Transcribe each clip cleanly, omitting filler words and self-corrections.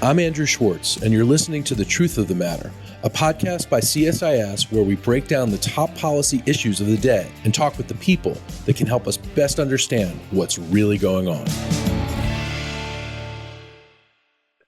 I'm Andrew Schwartz, and you're listening to The Truth of the Matter, a podcast by CSIS where we break down the top policy issues of the day and talk with the people that can help us best understand what's really going on.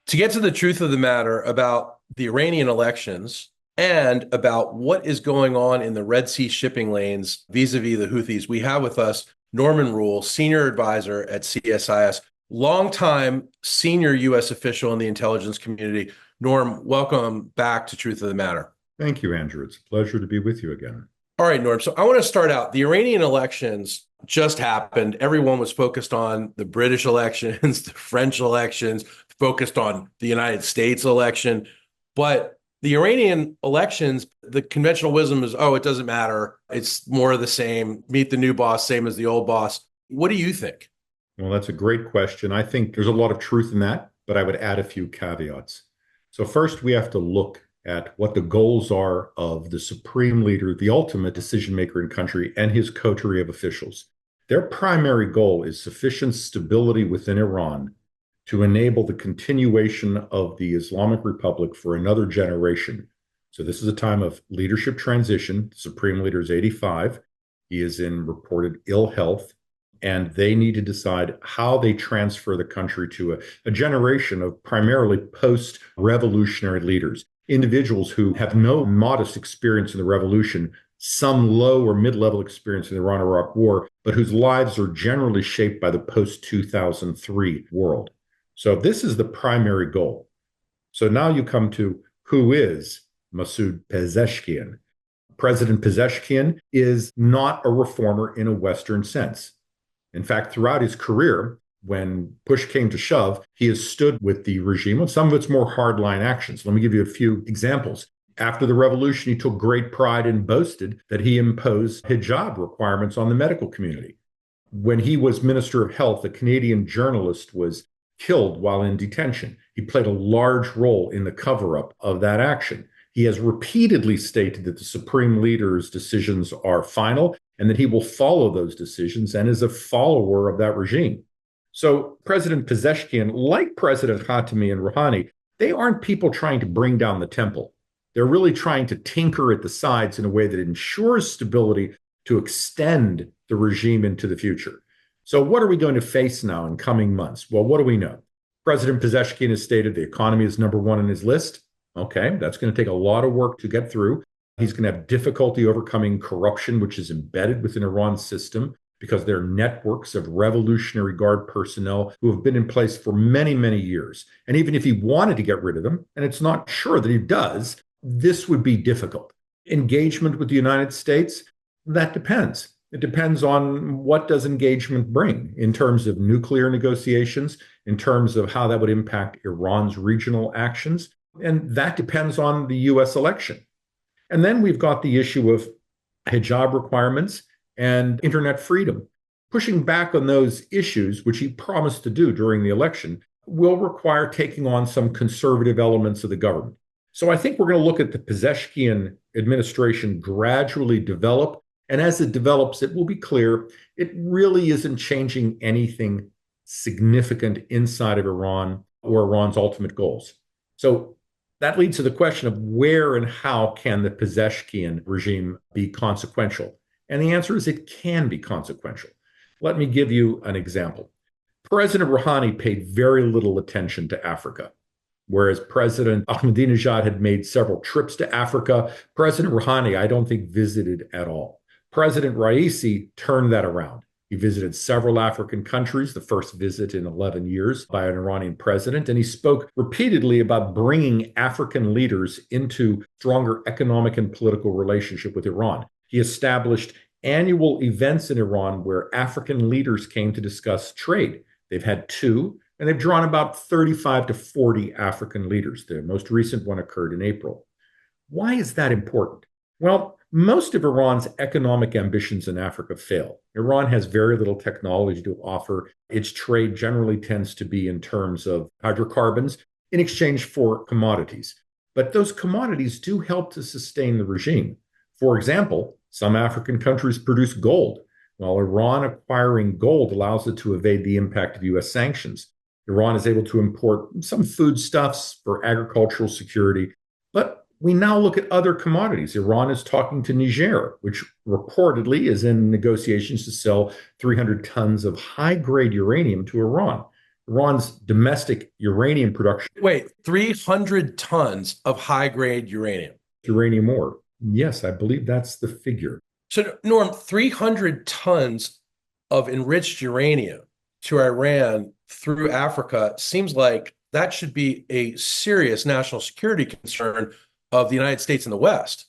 To get to the truth of the matter about the Iranian elections and about what is going on in the Red Sea shipping lanes vis-a-vis the Houthis, we have with us Norman Roule, Senior Advisor at CSIS, longtime senior U.S. official in the intelligence community. Norm, welcome back to Truth of the Matter. Thank you, Andrew. It's a pleasure to be with you again. All right, Norm. So I want to start out. The Iranian elections just happened. Everyone was focused on the British elections, the French elections, focused on the United States election. But the Iranian elections, the conventional wisdom is, oh, it doesn't matter. It's more of the same. Meet the new boss, same as the old boss. What do you think? Well, that's a great question. I think there's a lot of truth in that, but I would add a few caveats. So first, we have to look at what the goals are of the supreme leader, the ultimate decision maker in country, and his coterie of officials. Their primary goal is sufficient stability within Iran to enable the continuation of the Islamic Republic for another generation. So this is a time of leadership transition. The supreme leader is 85. He is in reported ill health. And they need to decide how they transfer the country to a generation of primarily post-revolutionary leaders, individuals who have no modest experience in the revolution, some low or mid-level experience in the Iran-Iraq War, but whose lives are generally shaped by the post-2003 world. So this is the primary goal. So now you come to who is Masoud Pezeshkian. President Pezeshkian is not a reformer in a Western sense. In fact, throughout his career, when push came to shove, he has stood with the regime on some of its more hardline actions. Let me give you a few examples. After the revolution, he took great pride and boasted that he imposed hijab requirements on the medical community. When he was Minister of Health, a Canadian journalist was killed while in detention. He played a large role in the cover-up of that action. He has repeatedly stated that the supreme leader's decisions are final and that he will follow those decisions and is a follower of that regime. So President Pezeshkian, like President Khatami and Rouhani, they aren't people trying to bring down the temple. They're really trying to tinker at the sides in a way that ensures stability to extend the regime into the future. So what are we going to face now in coming months? Well, what do we know? President Pezeshkian has stated the economy is number one on his list. Okay, that's going to take a lot of work to get through. He's going to have difficulty overcoming corruption, which is embedded within Iran's system because there are networks of Revolutionary Guard personnel who have been in place for many, many years. And even if he wanted to get rid of them, and it's not sure that he does, this would be difficult. Engagement with the United States, that depends. It depends on what does engagement bring in terms of nuclear negotiations, in terms of how that would impact Iran's regional actions. And that depends on the U.S. election. And then we've got the issue of hijab requirements and internet freedom. Pushing back on those issues, which he promised to do during the election, will require taking on some conservative elements of the government. So I think we're going to look at the Pezeshkian administration gradually develop. And as it develops, it will be clear it really isn't changing anything significant inside of Iran or Iran's ultimate goals. So that leads to the question of where and how can the Pezeshkian regime be consequential? And the answer is it can be consequential. Let me give you an example. President Rouhani paid very little attention to Africa, whereas President Ahmadinejad had made several trips to Africa. President Rouhani, I don't think, visited at all. President Raisi turned that around. He visited several African countries, the first visit in 11 years by an Iranian president, and he spoke repeatedly about bringing African leaders into stronger economic and political relationship with Iran. He established annual events in Iran where African leaders came to discuss trade. They've had two, and they've drawn about 35 to 40 African leaders. The most recent one occurred in April. Why is that important? Well, most of Iran's economic ambitions in Africa fail. Iran has very little technology to offer. Its trade generally tends to be in terms of hydrocarbons in exchange for commodities. But those commodities do help to sustain the regime. For example, some African countries produce gold. While Iran acquiring gold allows it to evade the impact of U.S. sanctions. Iran is able to import some foodstuffs for agricultural security. But we now look at other commodities. Iran is talking to Niger, which reportedly is in negotiations to sell 300 tons of high grade uranium to Iran. Iran's domestic uranium production. Wait, 300 tons of high grade uranium. Uranium ore. Yes, I believe that's the figure. So, Norm, 300 tons of enriched uranium to Iran through Africa seems like that should be a serious national security concern of the United States and the West.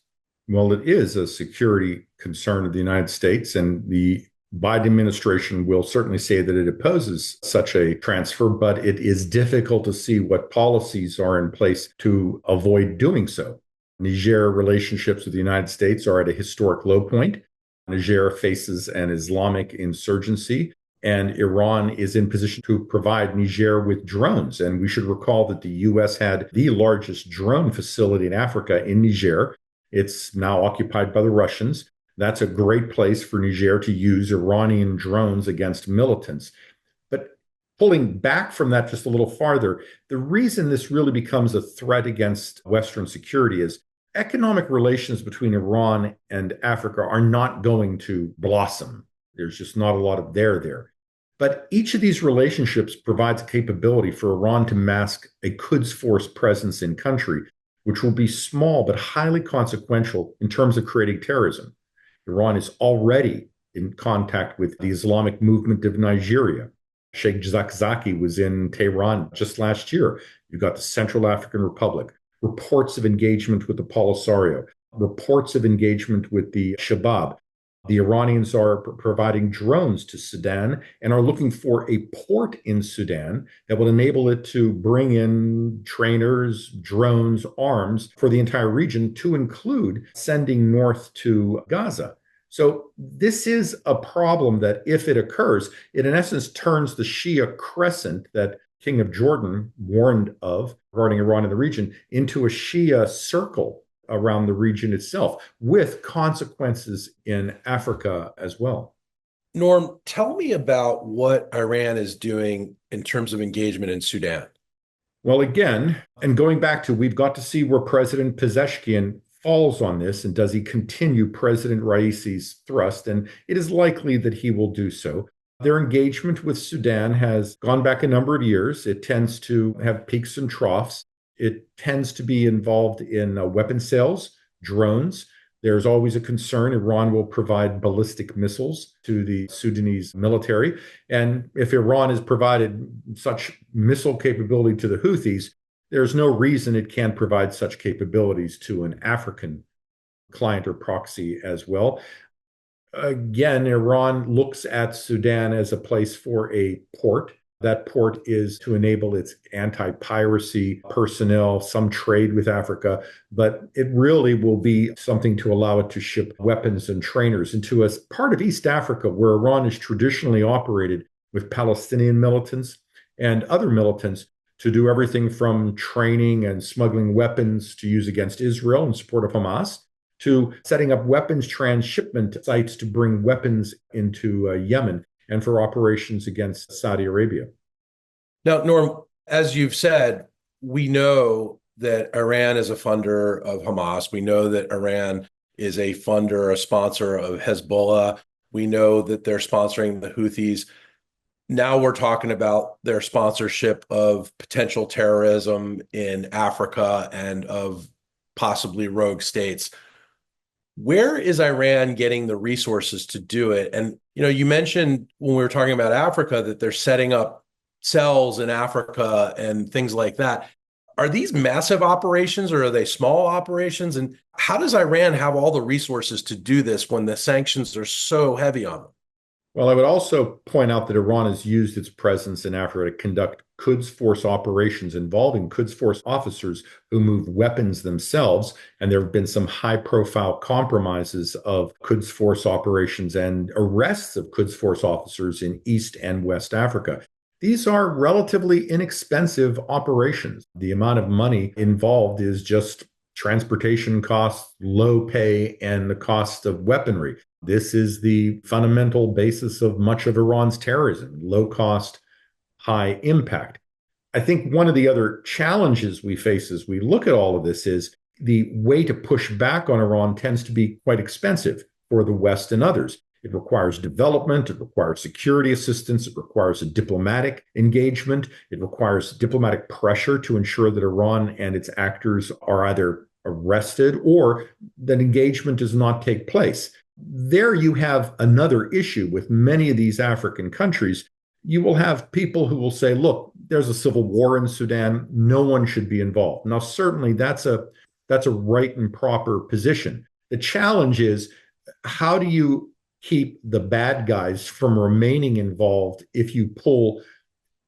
Well, it is a security concern of the United States, and the Biden administration will certainly say that it opposes such a transfer, but it is difficult to see what policies are in place to avoid doing so. Niger relationships with the United States are at a historic low point. Niger faces an Islamic insurgency, and Iran is in position to provide Niger with drones. And we should recall that the U.S. had the largest drone facility in Africa in Niger. It's now occupied by the Russians. That's a great place for Niger to use Iranian drones against militants. But pulling back from that just a little farther, the reason this really becomes a threat against Western security is economic relations between Iran and Africa are not going to blossom. There's just not a lot of there. But each of these relationships provides a capability for Iran to mask a Quds Force presence in country, which will be small but highly consequential in terms of creating terrorism. Iran is already in contact with the Islamic movement of Nigeria. Sheikh Zakzaki was in Tehran just last year. You've got the Central African Republic, reports of engagement with the Polisario, reports of engagement with the Shabab. The Iranians are providing drones to Sudan and are looking for a port in Sudan that will enable it to bring in trainers, drones, arms for the entire region, to include sending north to Gaza. So this is a problem that, if it occurs, it in essence turns the Shia crescent that King of Jordan warned of regarding Iran in the region into a Shia circle around the region itself, with consequences in Africa as well. Norm, tell me about what Iran is doing in terms of engagement in Sudan. Well, again, and going back to, we've got to see where President Pezeshkian falls on this, and does he continue President Raisi's thrust? And it is likely that he will do so. Their engagement with Sudan has gone back a number of years. It tends to have peaks and troughs. It tends to be involved in weapon sales, drones. There's always a concern Iran will provide ballistic missiles to the Sudanese military. And if Iran has provided such missile capability to the Houthis, there's no reason it can't provide such capabilities to an African client or proxy as well. Again, Iran looks at Sudan as a place for a port. That port is to enable its anti-piracy personnel, some trade with Africa, but it really will be something to allow it to ship weapons and trainers into a part of East Africa where Iran has traditionally operated with Palestinian militants and other militants to do everything from training and smuggling weapons to use against Israel in support of Hamas, to setting up weapons transshipment sites to bring weapons into Yemen, and for operations against Saudi Arabia. Now, Norm, as you've said, we know that Iran is a funder of Hamas. We know that Iran is a funder, a sponsor of Hezbollah. We know that they're sponsoring the Houthis. Now we're talking about their sponsorship of potential terrorism in Africa and of possibly rogue states. Where is Iran getting the resources to do it? And, you mentioned when we were talking about Africa that they're setting up cells in Africa and things like that. Are these massive operations or are they small operations? And how does Iran have all the resources to do this when the sanctions are so heavy on them? Well, I would also point out that Iran has used its presence in Africa to conduct Quds Force operations involving Quds Force officers who move weapons themselves. And there have been some high-profile compromises of Quds Force operations and arrests of Quds Force officers in East and West Africa. These are relatively inexpensive operations. The amount of money involved is just transportation costs, low pay, and the cost of weaponry. This is the fundamental basis of much of Iran's terrorism: low cost, high impact. I think one of the other challenges we face as we look at all of this is the way to push back on Iran tends to be quite expensive for the West and others. It requires development, it requires security assistance, it requires a diplomatic engagement, it requires diplomatic pressure to ensure that Iran and its actors are either arrested or that engagement does not take place. There you have another issue with many of these African countries. You will have people who will say, look, there's a civil war in Sudan. No one should be involved. Now, certainly that's a right and proper position. The challenge is, how do you keep the bad guys from remaining involved if you pull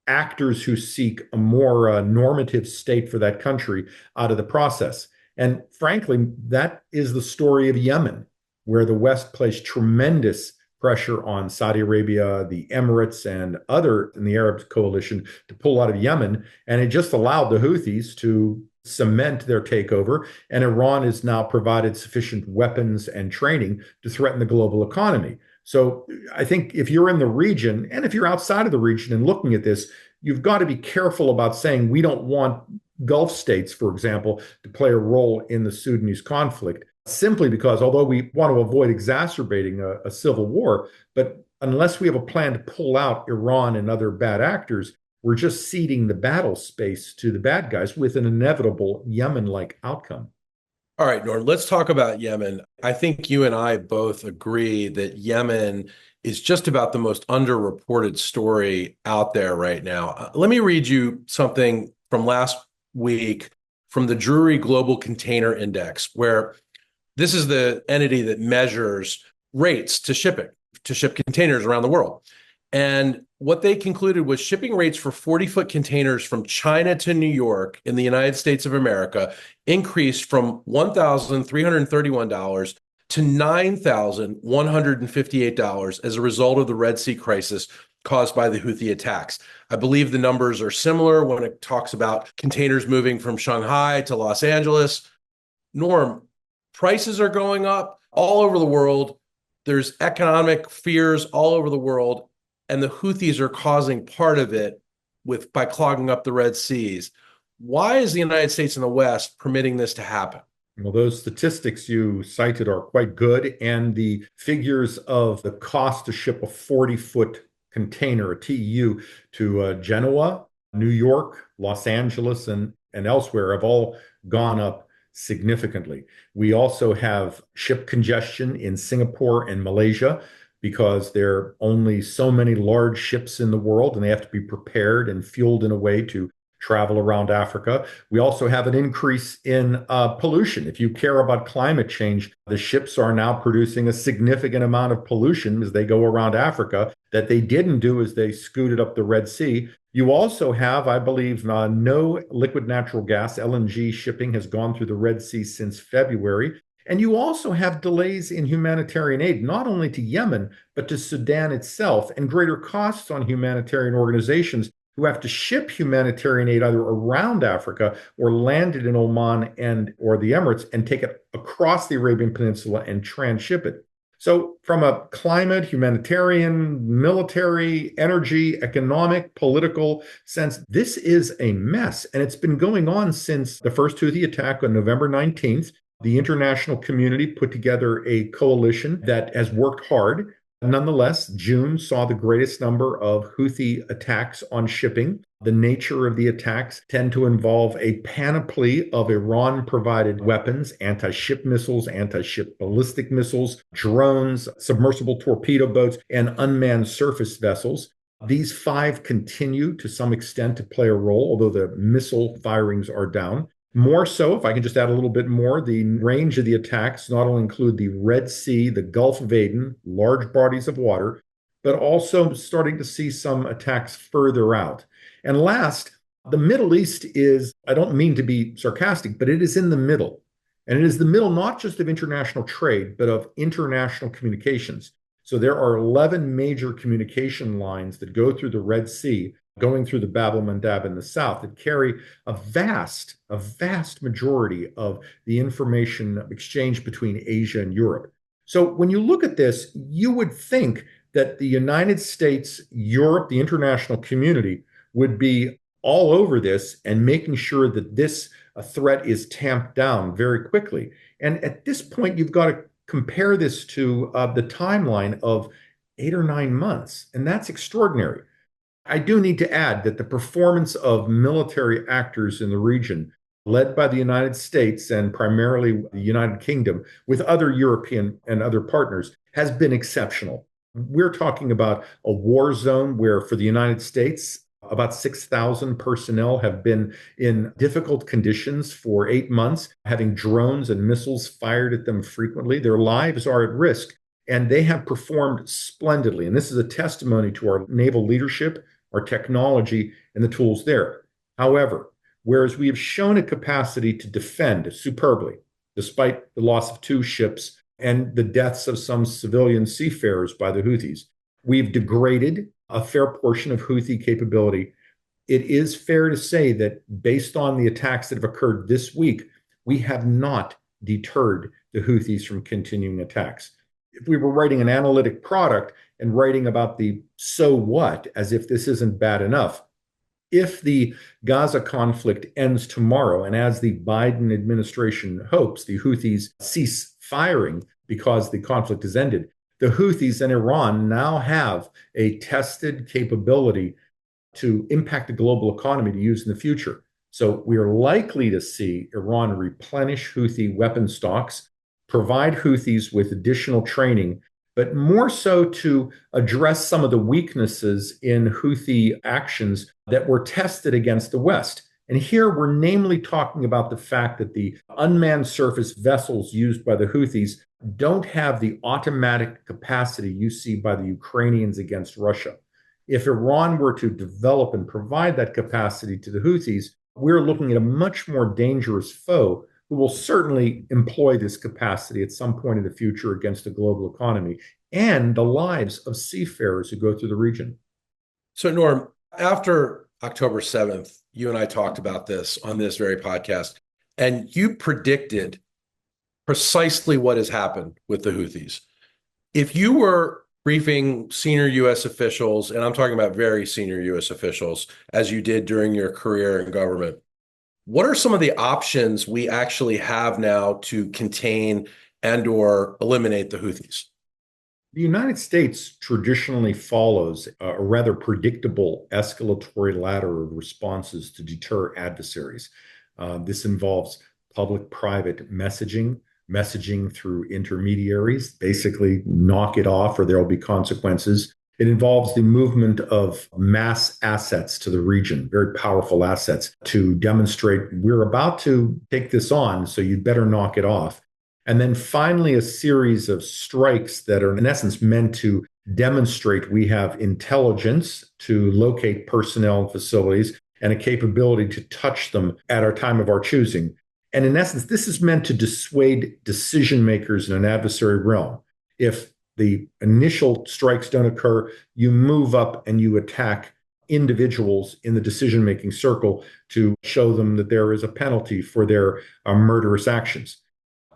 actors who seek a more normative state for that country out of the process? And frankly, that is the story of Yemen, where the West placed tremendous pressure on Saudi Arabia, the Emirates, and other in the Arab coalition to pull out of Yemen. And it just allowed the Houthis to cement their takeover. And Iran has now provided sufficient weapons and training to threaten the global economy. So I think if you're in the region and if you're outside of the region and looking at this, you've got to be careful about saying we don't want Gulf states, for example, to play a role in the Sudanese conflict, simply because although we want to avoid exacerbating a civil war, but unless we have a plan to pull out Iran and other bad actors, we're just ceding the battle space to the bad guys with an inevitable Yemen-like outcome. All right, Norm, let's talk about Yemen. I think you and I both agree that Yemen is just about the most underreported story out there right now. Let me read you something from last week from the Drewry Global Container Index, where this is the entity that measures rates to ship containers around the world. And what they concluded was shipping rates for 40-foot containers from China to New York in the United States of America increased from $1,331 to $9,158 as a result of the Red Sea crisis caused by the Houthi attacks. I believe the numbers are similar when it talks about containers moving from Shanghai to Los Angeles. Norm, prices are going up all over the world. There's economic fears all over the world, and the Houthis are causing part of it by clogging up the Red Seas. Why is the United States and the West permitting this to happen? Well, those statistics you cited are quite good, and the figures of the cost to ship a 40-foot container, a TEU, to Genoa, New York, Los Angeles, and elsewhere have all gone up significantly. We also have ship congestion in Singapore and Malaysia because there are only so many large ships in the world, and they have to be prepared and fueled in a way to travel around Africa. We also have an increase in pollution. If you care about climate change, the ships are now producing a significant amount of pollution as they go around Africa that they didn't do as they scooted up the Red Sea. You also have, I believe, no liquid natural gas, LNG shipping has gone through the Red Sea since February. And you also have delays in humanitarian aid, not only to Yemen, but to Sudan itself, and greater costs on humanitarian organizations who have to ship humanitarian aid either around Africa or land it in Oman or the Emirates and take it across the Arabian Peninsula and transship it. So from a climate, humanitarian, military, energy, economic, political sense, this is a mess. And it's been going on since the first Houthi attack on November 19th. The international community put together a coalition that has worked hard. Nonetheless, June saw the greatest number of Houthi attacks on shipping. The nature of the attacks tend to involve a panoply of Iran-provided weapons, anti-ship missiles, anti-ship ballistic missiles, drones, submersible torpedo boats, and unmanned surface vessels. These five continue to some extent to play a role, although the missile firings are down. More so, if I can just add a little bit more, the range of the attacks not only include the Red Sea, the Gulf of Aden, large bodies of water, but also starting to see some attacks further out. And last, the Middle East is, I don't mean to be sarcastic, but it is in the middle. And it is the middle not just of international trade, but of international communications. So there are 11 major communication lines that go through the Red Sea, going through the Bab el-Mandab in the south, that carry a vast majority of the information exchange between Asia and Europe. So when you look at this, you would think that the United States, Europe, the international community would be all over this and making sure that this threat is tamped down very quickly. And at this point, you've got to compare this to the timeline of 8 or 9 months, and that's extraordinary. I do need to add that the performance of military actors in the region, led by the United States and primarily the United Kingdom, with other European and other partners, has been exceptional. We're talking about a war zone where, for the United States, about 6,000 personnel have been in difficult conditions for 8 months, having drones and missiles fired at them frequently. Their lives are at risk, and they have performed splendidly. And this is a testimony to our naval leadership, our technology, and the tools there. However, whereas we have shown a capacity to defend superbly, despite the loss of 2 ships and the deaths of some civilian seafarers by the Houthis, we've degraded a fair portion of Houthi capability. It is fair to say that based on the attacks that have occurred this week, we have not deterred the Houthis from continuing attacks. If we were writing an analytic product and writing about the so what, as if this isn't bad enough, if the Gaza conflict ends tomorrow, and as the Biden administration hopes, the Houthis cease firing because the conflict has ended, the Houthis and Iran now have a tested capability to impact the global economy to use in the future. So we are likely to see Iran replenish Houthi weapon stocks, provide Houthis with additional training, but more so to address some of the weaknesses in Houthi actions that were tested against the West. And here we're namely talking about the fact that the unmanned surface vessels used by the Houthis don't have the automatic capacity you see by the Ukrainians against Russia. If Iran were to develop and provide that capacity to the Houthis, we're looking at a much more dangerous foe who will certainly employ this capacity at some point in the future against the global economy and the lives of seafarers who go through the region. So, Norm, after October 7th, you and I talked about this on this very podcast, and you predicted precisely what has happened with the Houthis. If you were briefing senior U.S. officials, and I'm talking about very senior U.S. officials, as you did during your career in government, what are some of the options we actually have now to contain and or eliminate the Houthis? The United States traditionally follows a rather predictable escalatory ladder of responses to deter adversaries. This involves public-private messaging, messaging through intermediaries, basically knock it off or there will be consequences. It involves the movement of mass assets to the region, very powerful assets, to demonstrate we're about to take this on, so you'd better knock it off. And then finally, a series of strikes that are, in essence, meant to demonstrate we have intelligence to locate personnel and facilities and a capability to touch them at our time of our choosing. And in essence, this is meant to dissuade decision makers in an adversary realm. If the initial strikes don't occur, you move up and you attack individuals in the decision-making circle to show them that there is a penalty for their murderous actions.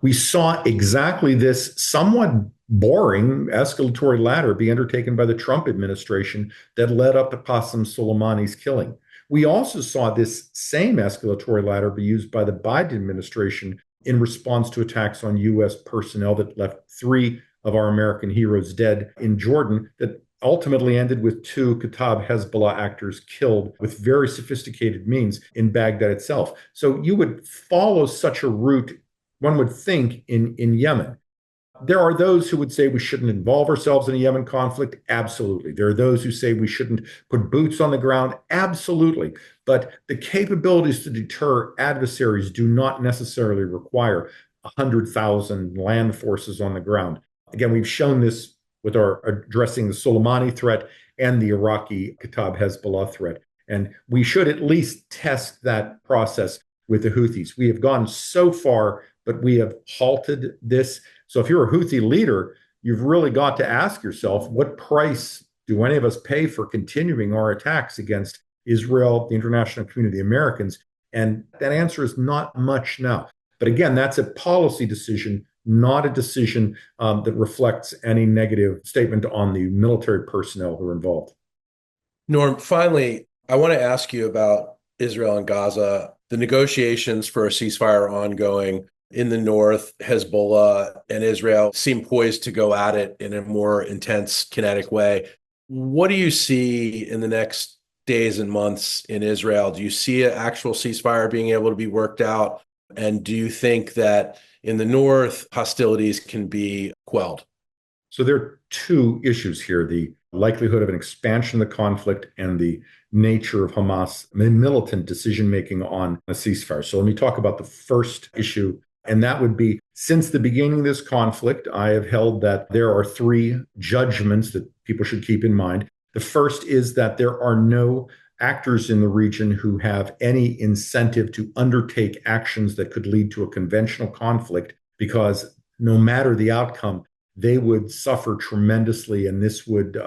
We saw exactly this somewhat boring escalatory ladder be undertaken by the Trump administration that led up to Qasem Soleimani's killing. We also saw this same escalatory ladder be used by the Biden administration in response to attacks on U.S. personnel that left 3 of our American heroes dead in Jordan, that ultimately ended with 2 Kataib Hezbollah actors killed with very sophisticated means in Baghdad itself. So you would follow such a route, one would think, in Yemen. There are those who would say we shouldn't involve ourselves in a Yemen conflict. Absolutely. There are those who say we shouldn't put boots on the ground. Absolutely. But the capabilities to deter adversaries do not necessarily require 100,000 land forces on the ground. Again, we've shown this with our addressing the Soleimani threat and the Iraqi Kataib Hezbollah threat. And we should at least test that process with the Houthis. We have gone so far, but we have halted this. So if you're a Houthi leader, you've really got to ask yourself, what price do any of us pay for continuing our attacks against Israel, the international community, the Americans? And that answer is not much now. But again, that's a policy decision, not a decision that reflects any negative statement on the military personnel who are involved. Norm, finally, I want to ask you about Israel and Gaza. The negotiations for a ceasefire are ongoing. In the north, Hezbollah and Israel seem poised to go at it in a more intense, kinetic way. What do you see in the next days and months in Israel? Do you see an actual ceasefire being able to be worked out? And do you think that in the north, hostilities can be quelled? So there are two issues here: the likelihood of an expansion of the conflict and the nature of Hamas militant decision making on a ceasefire. So let me talk about the first issue. And that would be, since the beginning of this conflict, I have held that there are three judgments that people should keep in mind. The first is that there are no actors in the region who have any incentive to undertake actions that could lead to a conventional conflict, because no matter the outcome, they would suffer tremendously, and this would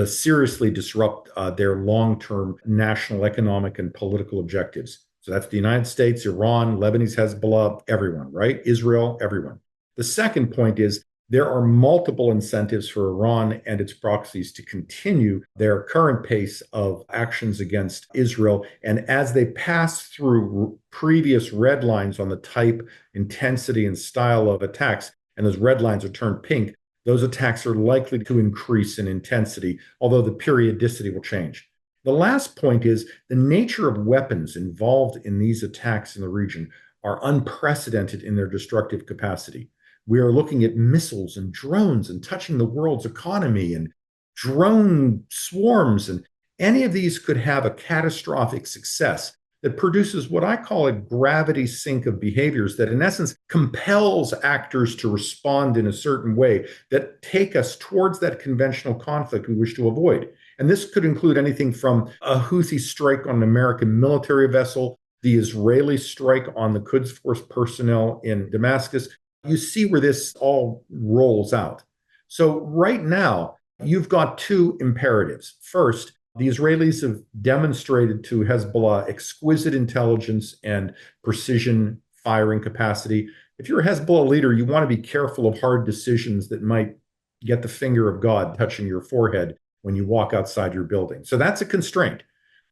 seriously disrupt their long-term national economic and political objectives. So that's the United States, Iran, Lebanese Hezbollah, everyone, right? Israel, everyone. The second point is there are multiple incentives for Iran and its proxies to continue their current pace of actions against Israel. And as they pass through previous red lines on the type, intensity, and style of attacks, and those red lines are turned pink, those attacks are likely to increase in intensity, although the periodicity will change. The last point is the nature of weapons involved in these attacks in the region are unprecedented in their destructive capacity. We are looking at missiles and drones and touching the world's economy and drone swarms, and any of these could have a catastrophic success that produces what I call a gravity sink of behaviors that, in essence, compels actors to respond in a certain way that take us towards that conventional conflict we wish to avoid. And this could include anything from a Houthi strike on an American military vessel, the Israeli strike on the Quds Force personnel in Damascus. You see where this all rolls out. So right now, you've got two imperatives. First, the Israelis have demonstrated to Hezbollah exquisite intelligence and precision firing capacity. If you're a Hezbollah leader, you want to be careful of hard decisions that might get the finger of God touching your forehead when you walk outside your building. So that's a constraint.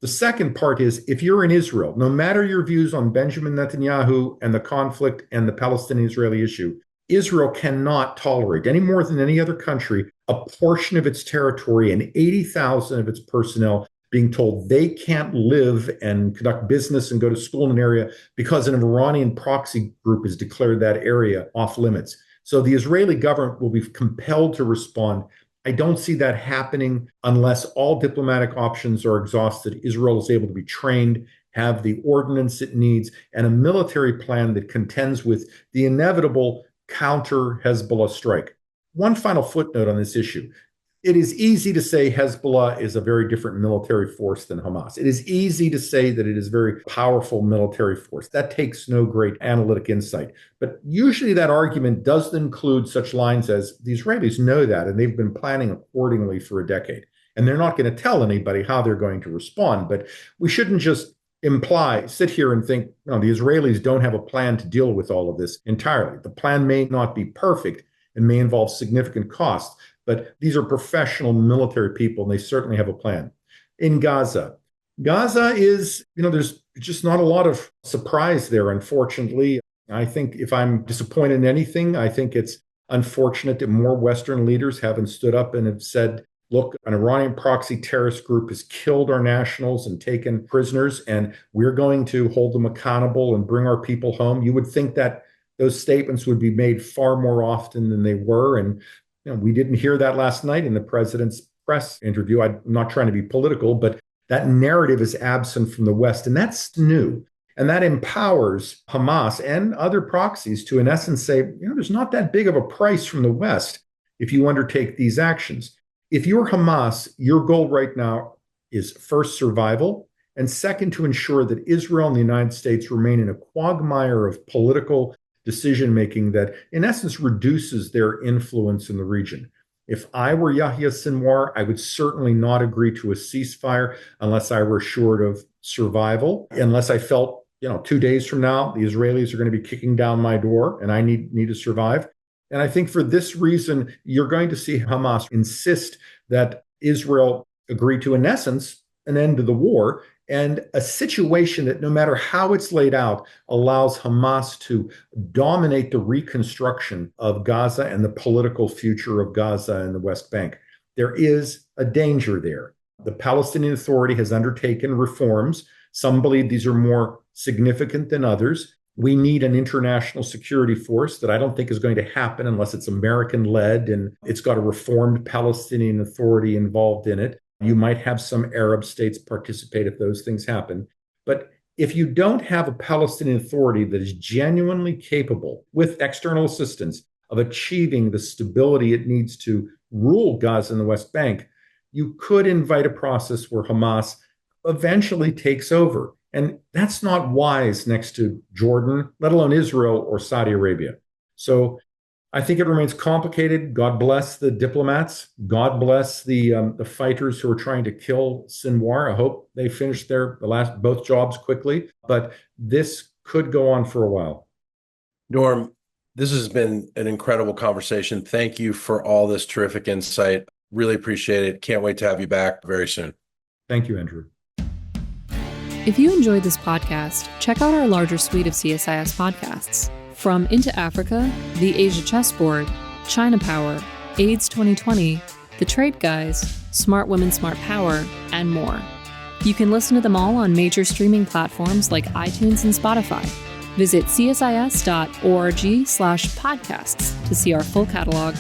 The second part is, if you're in Israel, no matter your views on Benjamin Netanyahu and the conflict and the Palestinian-Israeli issue, Israel cannot tolerate, any more than any other country, a portion of its territory and 80,000 of its personnel being told they can't live and conduct business and go to school in an area because an Iranian proxy group has declared that area off limits. So the Israeli government will be compelled to respond. I don't see that happening unless all diplomatic options are exhausted. Israel is able to be trained, have the ordnance it needs, and a military plan that contends with the inevitable counter Hezbollah strike. One final footnote on this issue. It is easy to say Hezbollah is a very different military force than Hamas. It is easy to say that it is a very powerful military force. That takes no great analytic insight. But usually that argument does include such lines as the Israelis know that, and they've been planning accordingly for a decade. And they're not going to tell anybody how they're going to respond. But we shouldn't just sit here and think, no, the Israelis don't have a plan to deal with all of this entirely. The plan may not be perfect and may involve significant costs, but these are professional military people, and they certainly have a plan. In Gaza, Gaza is, there's just not a lot of surprise there, unfortunately. I think if I'm disappointed in anything, I think it's unfortunate that more Western leaders haven't stood up and have said, look, an Iranian proxy terrorist group has killed our nationals and taken prisoners, and we're going to hold them accountable and bring our people home. You would think that those statements would be made far more often than they were. And we didn't hear that last night in the president's press interview. I'm not trying to be political, but that narrative is absent from the West, and that's new. And that empowers Hamas and other proxies to, in essence, say, there's not that big of a price from the West if you undertake these actions. If you're Hamas, your goal right now is first survival, and second, to ensure that Israel and the United States remain in a quagmire of political decision-making that, in essence, reduces their influence in the region. If I were Yahya Sinwar, I would certainly not agree to a ceasefire unless I were assured of survival, unless I felt, 2 days from now, the Israelis are going to be kicking down my door and I need to survive. And I think for this reason, you're going to see Hamas insist that Israel agree to, in essence, an end to the war and a situation that, no matter how it's laid out, allows Hamas to dominate the reconstruction of Gaza and the political future of Gaza and the West Bank. There is a danger there. The Palestinian Authority has undertaken reforms. Some believe these are more significant than others. We need an international security force that I don't think is going to happen unless it's American-led and it's got a reformed Palestinian Authority involved in it. You might have some Arab states participate if those things happen. But if you don't have a Palestinian Authority that is genuinely capable, with external assistance, of achieving the stability it needs to rule Gaza and the West Bank, you could invite a process where Hamas eventually takes over. And that's not wise next to Jordan, let alone Israel or Saudi Arabia. So I think it remains complicated. God bless the diplomats. God bless the fighters who are trying to kill Sinwar. I hope they finish both jobs quickly. But this could go on for a while. Norm, this has been an incredible conversation. Thank you for all this terrific insight. Really appreciate it. Can't wait to have you back very soon. Thank you, Andrew. If you enjoyed this podcast, check out our larger suite of CSIS podcasts. From Into Africa, The Asia Chessboard, China Power, AIDS 2020, The Trade Guys, Smart Women, Smart Power, and more. You can listen to them all on major streaming platforms like iTunes and Spotify. Visit csis.org/podcasts to see our full catalog.